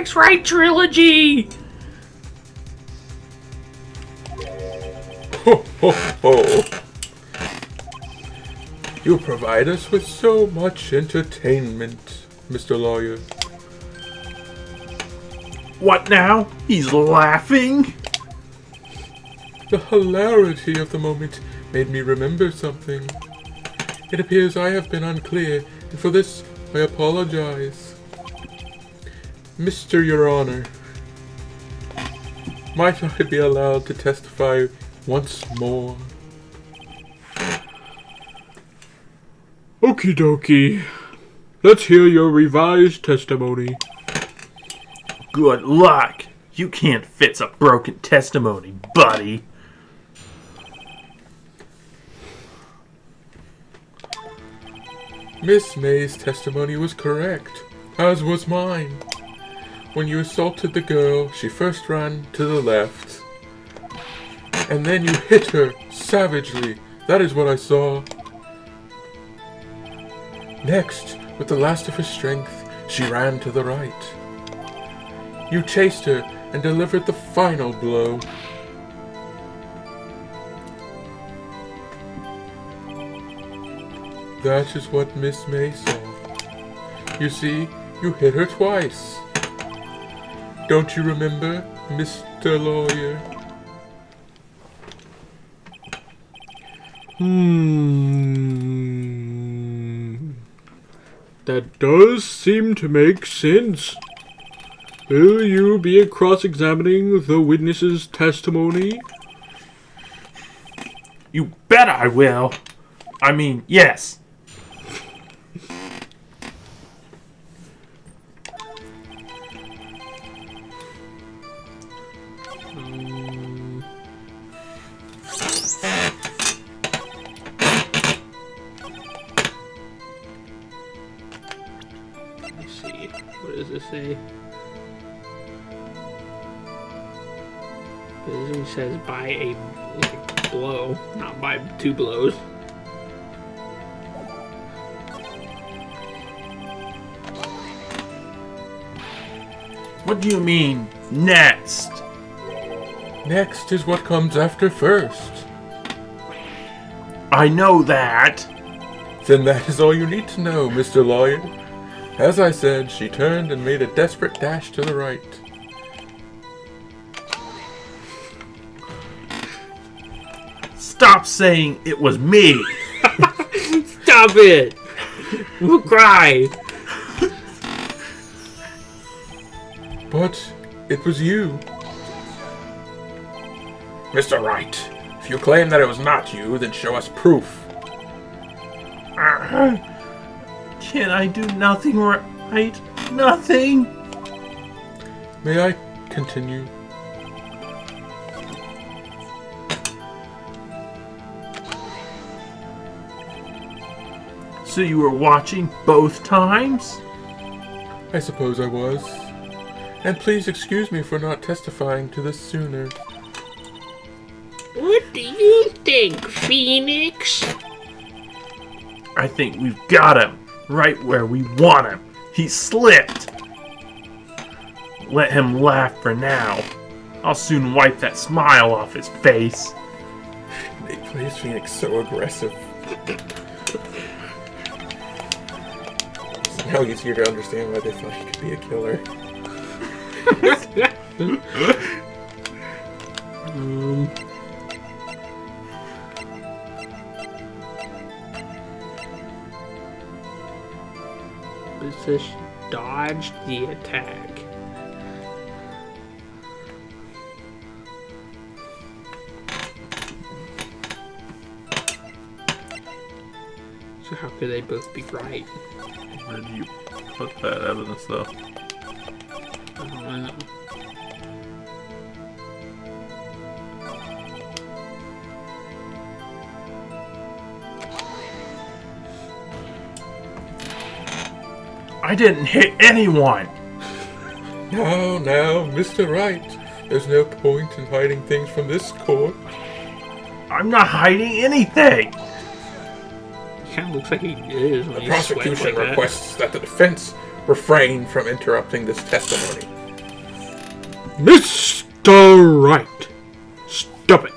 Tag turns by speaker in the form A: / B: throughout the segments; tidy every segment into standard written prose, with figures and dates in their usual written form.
A: next Wright Trilogy!
B: Ho, ho, ho. You provide us with so much entertainment, Mr. Lawyer.
C: What now? He's laughing?
B: The hilarity of the moment made me remember something. It appears I have been unclear, and for this I apologize. Mr. Your Honor, might I be allowed to testify once more?
D: Okie dokie. Let's hear your revised testimony.
C: Good luck. You can't fix a broken testimony, buddy.
B: Miss May's testimony was correct, as was mine. When you assaulted the girl, she first ran to the left, and then you hit her savagely. That is what I saw. Next, with the last of her strength, she ran to the right. You chased her and delivered the final blow. That is what Miss May saw. You see, you hit her twice. Don't you remember, Mr. Lawyer?
D: That does seem to make sense. Will you be cross-examining the witness's testimony?
C: You bet I will. I mean, yes.
A: Let's see. What does this say? It says by a blow, not by two blows.
C: What do you mean, next?
B: Next is what comes after first.
C: I know that.
B: Then that is all you need to know, Mr. Lawyer. As I said, she turned and made a desperate dash to the right.
C: Stop saying it was me.
A: Stop it! We'll cry.
B: But it was you. Mr. Wright, if you claim that it was not you, then show us proof.
C: Can I do nothing right? Nothing?
B: May I continue?
C: So you were watching both times?
B: I suppose I was. And please excuse me for not testifying to this sooner.
A: What do you think, Phoenix?
C: I think we've got him right where we want him. He slipped. Let him laugh for now. I'll soon wipe that smile off his face.
B: They plays Phoenix so aggressive. It's now easier to understand why they thought he could be a killer.
A: This dodged the attack. So how could they both be right?
C: Where do you put that evidence, though?
A: I don't know.
C: I didn't hit anyone!
B: Now, Mr. Wright. There's no point in hiding things from this court.
C: I'm not hiding anything!
A: It kind of looks like he is when
B: The
A: he sweats
B: prosecution
A: like that.
B: requests that the defense refrain from interrupting this testimony.
D: Mr. Wright, stop it.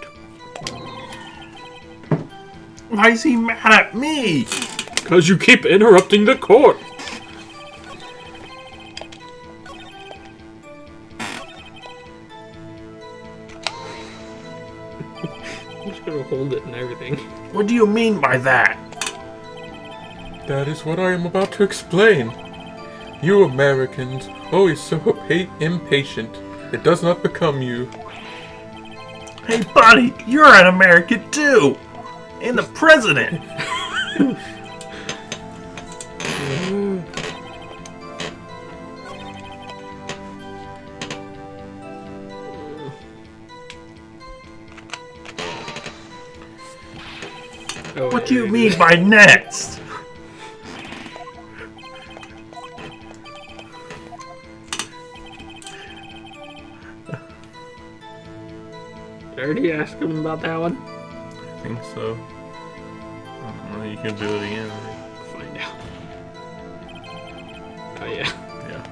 C: Why is he mad at me?
D: Because you keep interrupting the court.
A: I'm just gonna hold it and everything.
C: What do you mean by that?
B: That is what I am about to explain. You Americans, always so impatient. It does not become you.
C: Hey, buddy, you're an American too! And the president!
A: Oh,
C: What do you mean by next?
A: Did I already ask him about that one?
C: I think so. You can do it again.
A: Find out. Oh yeah.
C: Yeah.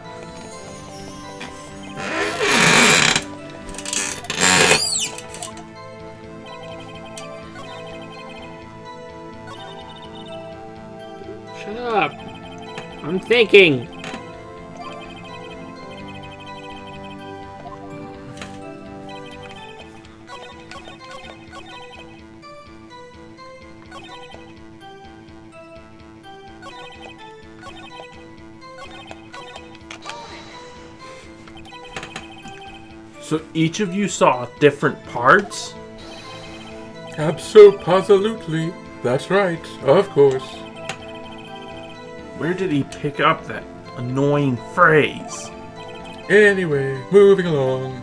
A: Shut up. I'm thinking.
C: So each of you saw different parts?
B: Absolutely. That's right, of course.
C: Where did he pick up that annoying phrase?
B: Anyway, moving along.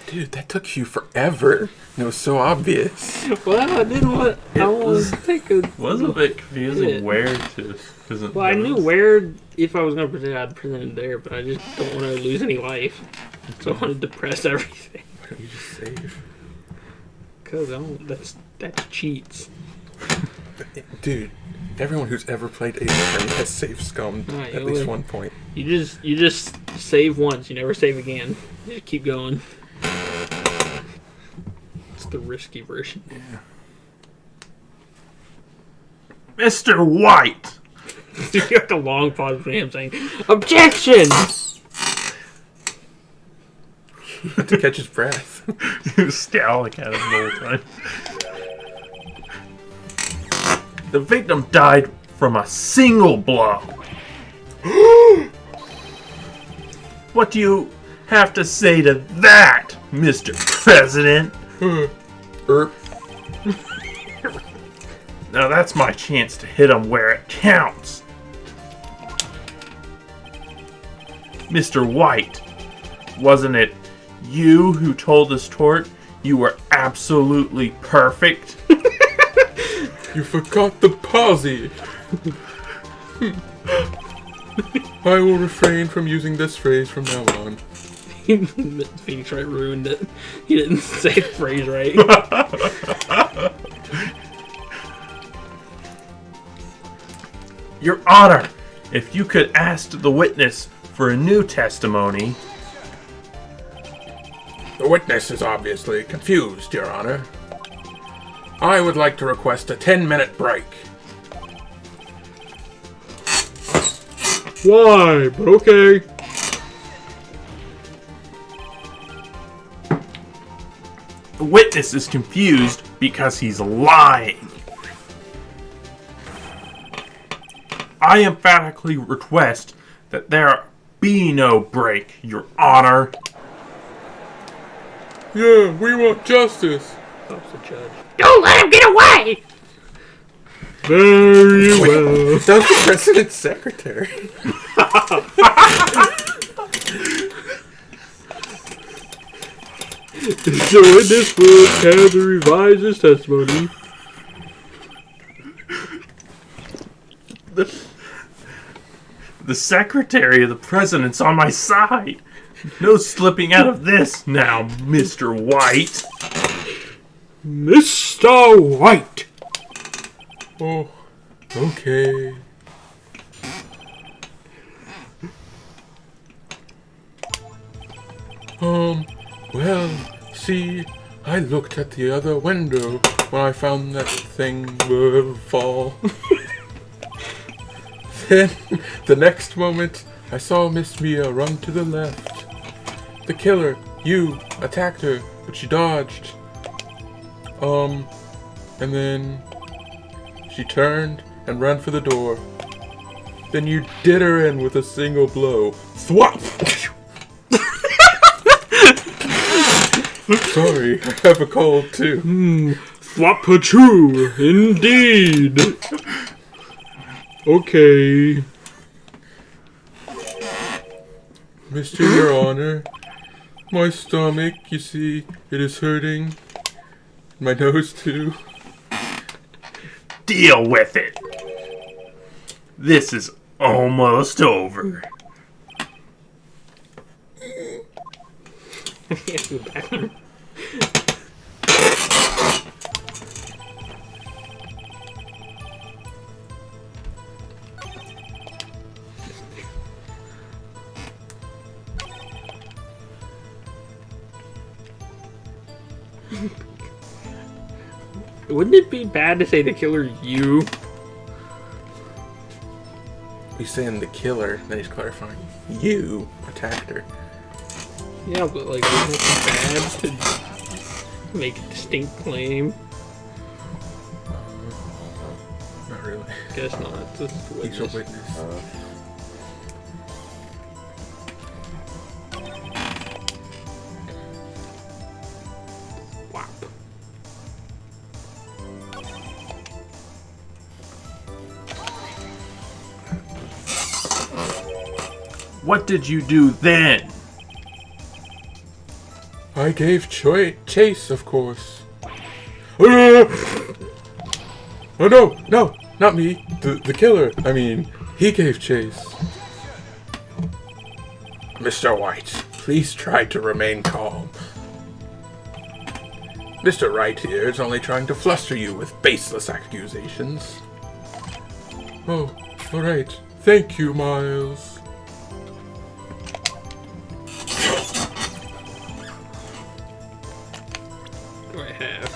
B: Dude, that took you forever. It was so obvious.
A: Well, I didn't want. I was thinking.
C: Was a bit confusing
A: Yeah.
C: where to present.
A: Well, I knew
C: those.
A: where, if I was going to present, I'd present it there, but I just don't want to lose any life. So I wanted to press everything.
B: Why don't you just save?
A: Because that's cheats.
B: Dude, everyone who's ever played Ace Attorney has save scummed
A: Right,
B: at least 1 point.
A: You just save once, you never save again. You just keep going. It's the risky version.
B: Yeah.
C: Mr. White!
A: You got the long pause between him saying, "Objection!"
B: He had to catch his breath.
C: He was scowling at him the whole time. The victim died from a single blow. What do you have to say to that, Mr. President? Now that's my chance to hit him where it counts. Mr. White, wasn't it you who told this tort you were absolutely perfect?
B: You forgot the posse. I will refrain from using this phrase from now on.
A: Phoenix Wright ruined it. He didn't say the phrase right.
C: Your Honor, if you could ask the witness for a new testimony.
B: The witness is obviously confused, Your Honor. I would like to request a 10-minute break.
D: Why? But okay.
C: The witness is confused because he's lying. I emphatically request that there be no break, Your Honor.
B: Yeah, we want justice.
A: Stops the judge. Don't let him get away!
D: Very well.
B: That was the president's secretary.
D: The witness will have to revise his testimony.
C: The secretary of the president's on my side. No slipping out of this now, Mr. White.
D: Mr. White,
B: Oh, okay. Well, see, I looked at the other window when I found that thing fall. Then, the next moment, I saw Miss Mia run to the left. The killer, you, attacked her, but she dodged. And then she turned and ran for the door. Then you did her in with a single blow. Thwop! Sorry, I have a cold too.
D: Flop-a-choo, indeed. Okay.
B: Mr. Your Honor, my stomach, you see, it is hurting. My nose too.
C: Deal with it. This is almost over.
A: Wouldn't it be bad to say the killer you?
B: He's saying the killer, then he's clarifying. You attacked her.
A: Yeah, but like, wouldn't it be bad to make a distinct claim?
B: Not really.
A: Guess not. Just
B: He's a witness.
A: Whop.
C: What did you do then?
B: I gave chase, of course. Oh no, no, not me. The killer. I mean, he gave chase. Mr. White, please try to remain calm. Mr. Wright here is only trying to fluster you with baseless accusations. Oh, alright. Thank you, Miles.
A: What do I have?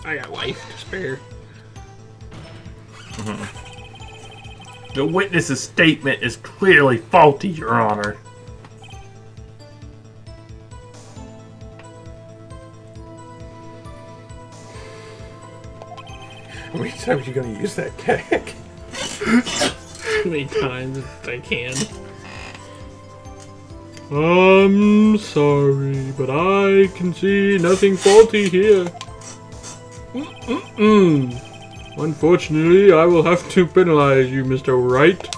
A: I got life to spare.
C: The witness's statement is clearly faulty, Your Honor.
B: How many times are you gonna use that gag?
A: As many times as I can.
D: I'm sorry, but I can see nothing faulty here. Unfortunately, I will have to penalize you, Mr. Wright.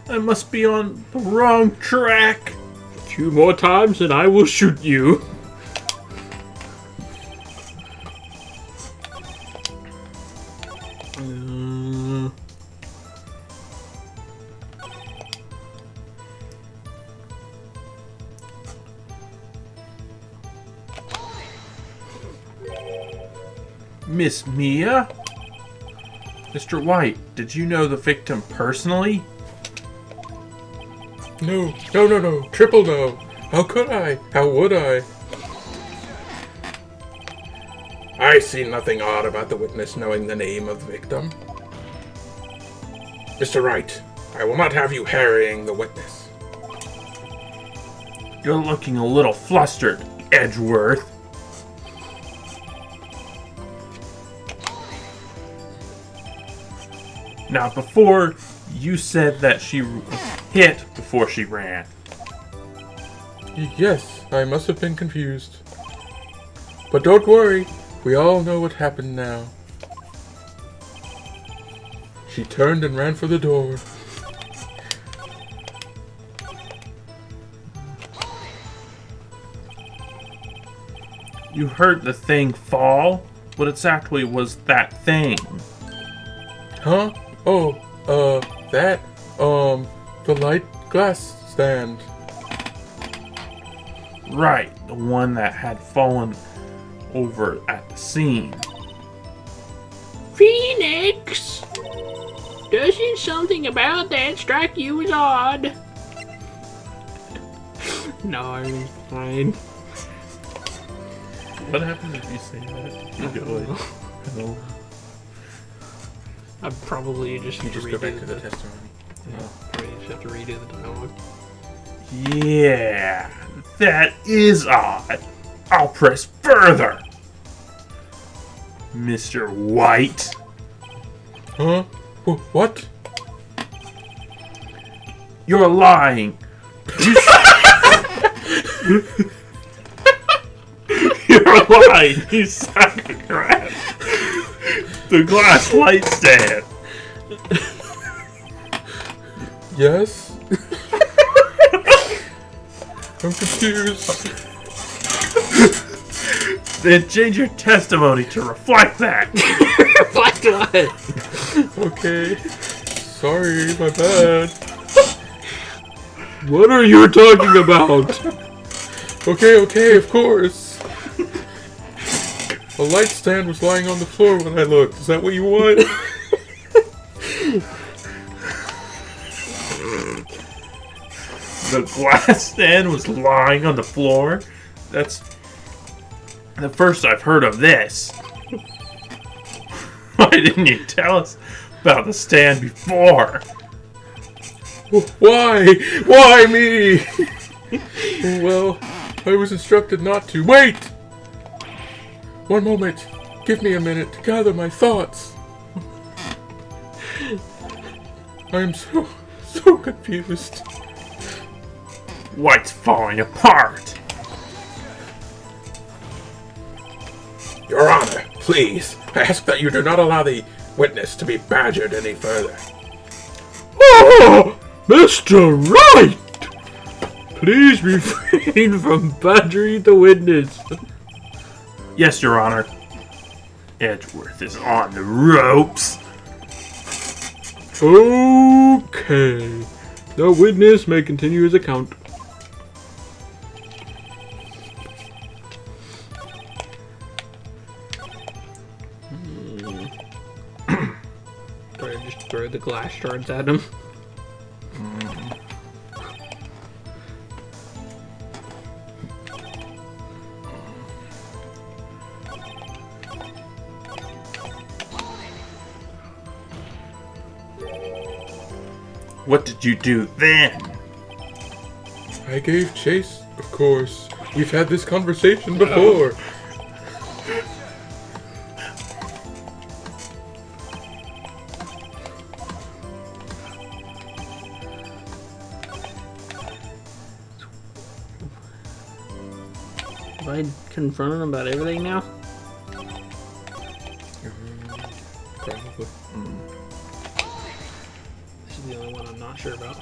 C: I must be on the wrong track.
D: A few more times and I will shoot you.
C: Miss Mia? Mr. White, did you know the victim personally?
B: No, no, no, no. Triple no. How could I? How would I? I see nothing odd about the witness knowing the name of the victim. Mr. Wright, I will not have you harrying the witness.
C: You're looking a little flustered, Edgeworth. Now, before, you said that she was hit before she ran.
B: Yes, I must have been confused. But don't worry, we all know what happened now. She turned and ran for the door.
C: You heard the thing fall? What exactly was that thing?
B: Huh? Oh, that, the light glass stand.
C: Right, the one that had fallen over at the scene.
A: Phoenix! Doesn't something about that strike you as odd? No, I'm fine.
C: What happens if you say that? You go like, hello?
A: I'd probably just
B: You just go back
A: redo
B: to the testimony.
A: Yeah, probably just have to redo the dialogue.
C: Yeah, that is odd. I'll press further. Mr. White.
B: Huh? What?
C: You're lying. You're lying. You sack of crap. The glass light stand.
B: Yes? I'm confused.
C: Then change your testimony to reflect that.
A: Reflect on it!
B: Okay. Sorry, my bad.
D: What are you talking about?
B: Okay, of course. A light stand was lying on the floor when I looked. Is that what you want?
C: The glass stand was lying on the floor? That's the first I've heard of this. Why didn't you tell us about the stand before?
B: Why? Why me? Well, I was instructed not to. Wait! One moment. Give me a minute to gather my thoughts. I am so confused.
C: White's falling apart.
B: Your Honor, please, I ask that you do not allow the witness to be badgered any further.
D: Oh, Mr. Wright! Please refrain from badgering the witness.
C: Yes, Your Honor. Edgeworth is on the ropes.
D: Okay. The witness may continue his account.
A: Do I just throw the glass shards at him?
C: What did you do then?
B: I gave chase, of course. We've had this conversation before.
A: Have I confronted him about everything now?
B: Probably.
A: This is the only one I'm not sure about.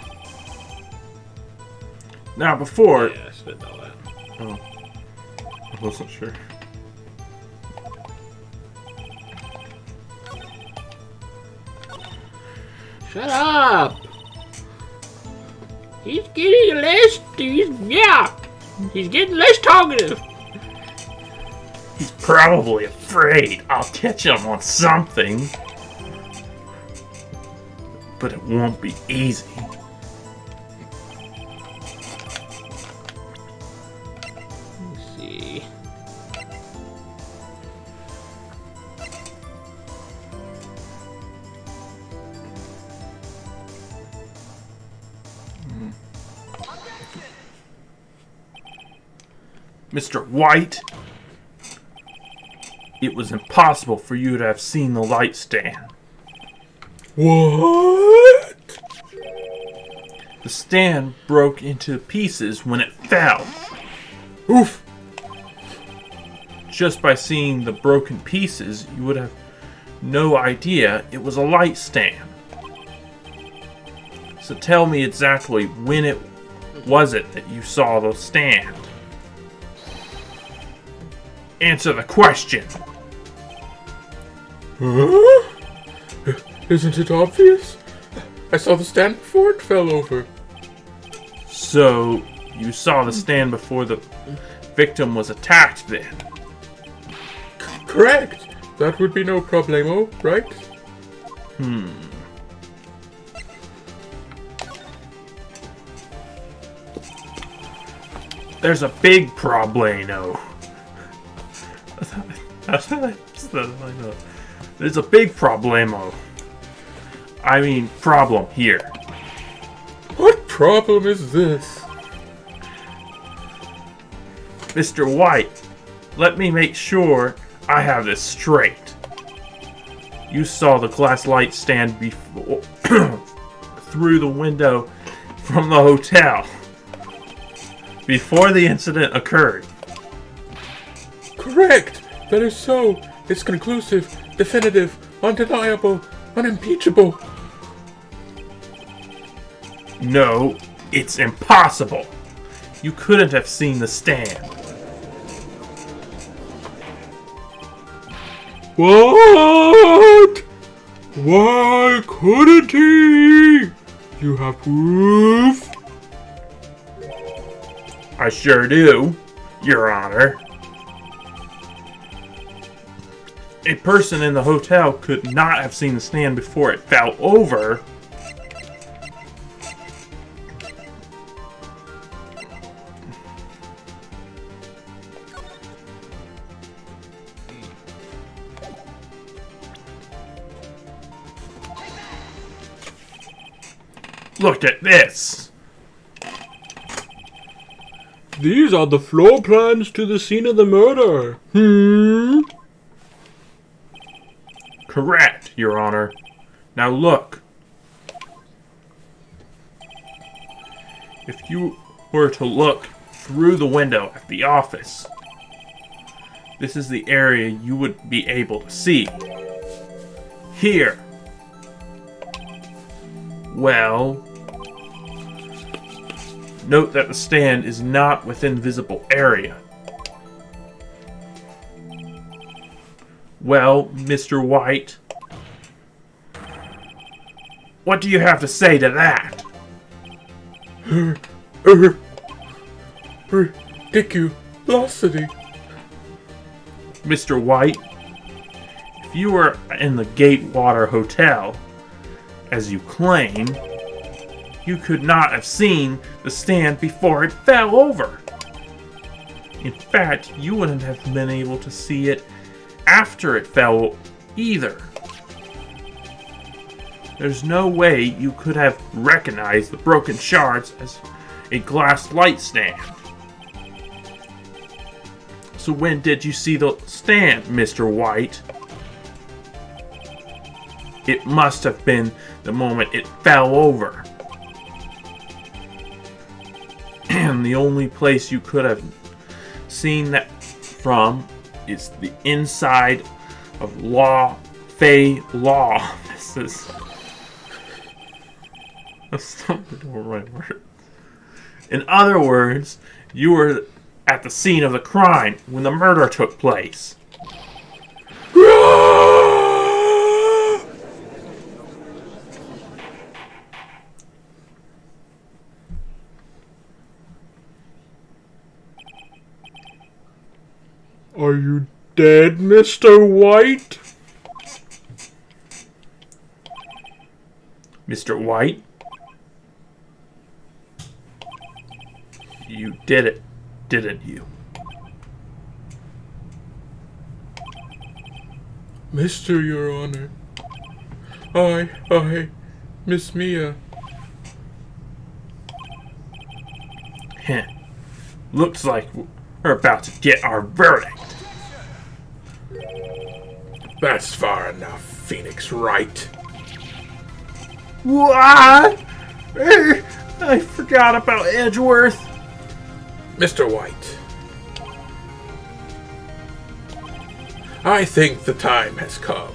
C: Now, before...
A: Yeah, I spit all that.
C: Oh. I wasn't sure.
A: Shut up! He's getting less. He's getting less talkative.
C: He's probably afraid I'll catch him on something. But it won't be easy.
A: Let's see.
C: Mr. White, it was impossible for you to have seen the light stand.
B: What?
C: The stand broke into pieces when it fell.
B: Oof.
C: Just by seeing the broken pieces, you would have no idea it was a light stand. So tell me exactly when it was it that you saw the stand. Answer the question.
B: Huh? Isn't it obvious? I saw the stand before it fell over.
C: So you saw the stand before the victim was attacked then?
B: Correct. That would be no problemo, right?
C: There's a big problemo. There's a big problemo. I mean, problem here.
B: What problem is this?
C: Mr. White, let me make sure I have this straight. You saw the glass light stand before through the window from the hotel before the incident occurred.
B: Correct. That is so. It's conclusive, definitive, undeniable, unimpeachable.
C: No, it's impossible. You couldn't have seen the stand.
D: What? Why couldn't he? You have proof?
C: I sure do, Your Honor. A person in the hotel could not have seen the stand before it fell over. Look at this.
D: These are the floor plans to the scene of the murder.
C: Correct, Your Honor. Now look. If you were to look through the window at the office, this is the area you would be able to see. Here. Well, note that the stand is not within visible area. Well, Mr. White, what do you have to say to that?
B: Ridiculosity.
C: Mr. White, if you were in the Gatewater Hotel, as you claim, you could not have seen the stand before it fell over. In fact, you wouldn't have been able to see it after it fell either. There's no way you could have recognized the broken shards as a glass light stand. So when did you see the stand, Mr. White? It must have been the moment it fell over. And the only place you could have seen that from is the inside of Fey Law offices. That's not the right word. In other words, you were at the scene of the crime when the murder took place.
D: Are you dead, Mr. White?
C: Mr. White? You did it, didn't you?
B: Mr. Your Honor. I, Miss Mia.
C: Heh. Looks like we're about to get our verdict.
B: That's far enough, Phoenix Wright.
C: What? I forgot about Edgeworth.
B: Mr. White. I think the time has come.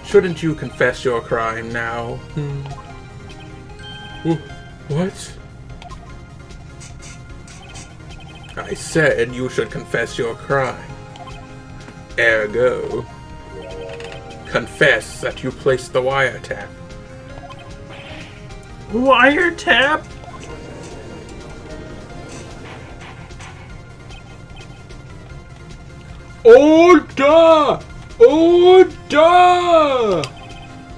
B: Shouldn't you confess your crime now? What? I said you should confess your crime. Ergo, confess that you placed the wiretap.
C: Wiretap?
D: Order! Order!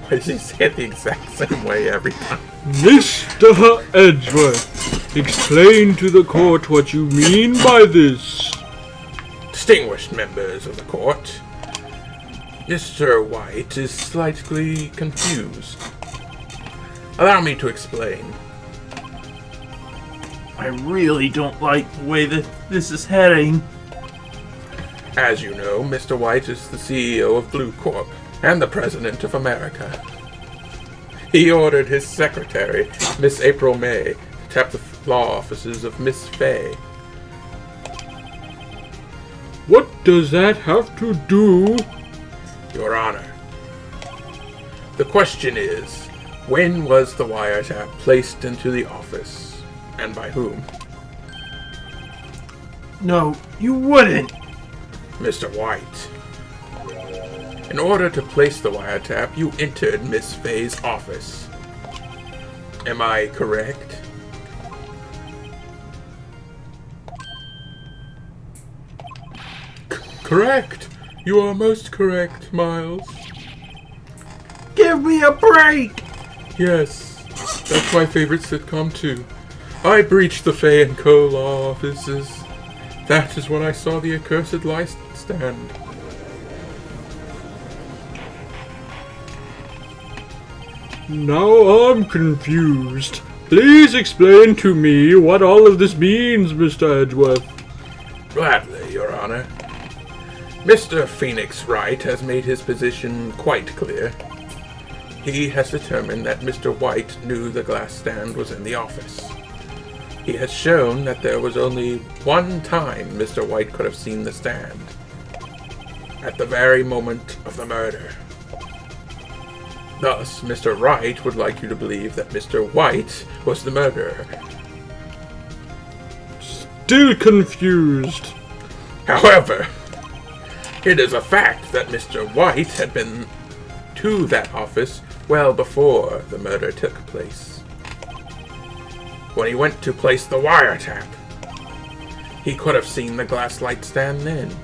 B: Why does he say it the exact same way every time?
D: Mr. Edgeworth, explain to the court what you mean by this.
B: Distinguished members of the court, Mr. White is slightly confused. Allow me to explain.
C: I really don't like the way that this is heading.
B: As you know, Mr. White is the CEO of Blue Corp and the President of America. He ordered his secretary, Miss April May, to tap the law offices of Miss Fay.
D: What does that have to do?
B: Your Honor, the question is, when was the wiretap placed into the office, and by whom?
C: No, you wouldn't.
B: Mr. White, in order to place the wiretap, you entered Miss Fay's office. Am I correct? Correct! You are most correct, Miles.
C: Give me a break!
B: Yes, that's my favorite sitcom too. I breached the Fay & Co. law offices. That is when I saw the accursed light stand.
D: Now I'm confused. Please explain to me what all of this means, Mr. Edgeworth.
B: Gladly, Your Honor. Mr. Phoenix Wright has made his position quite clear. He has determined that Mr. White knew the glass stand was in the office. He has shown that there was only one time Mr. White could have seen the stand. At the very moment of the murder. Thus, Mr. Wright would like you to believe that Mr. White was the murderer.
D: Still confused.
B: However, it is a fact that Mr. White had been to that office well before the murder took place. When he went to place the wiretap, he could have seen the glass light stand then.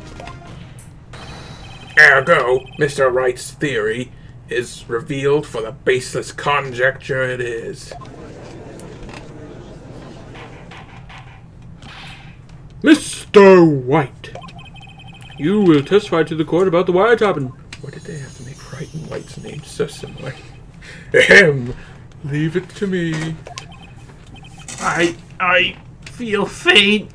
B: Ergo, Mr. Wright's theory is revealed for the baseless conjecture it is.
D: Mr. White, you will testify to the court about the wiretapping.
B: Why did they have to make Wright and White's names so similar? Ahem. Leave it to me.
C: I feel faint.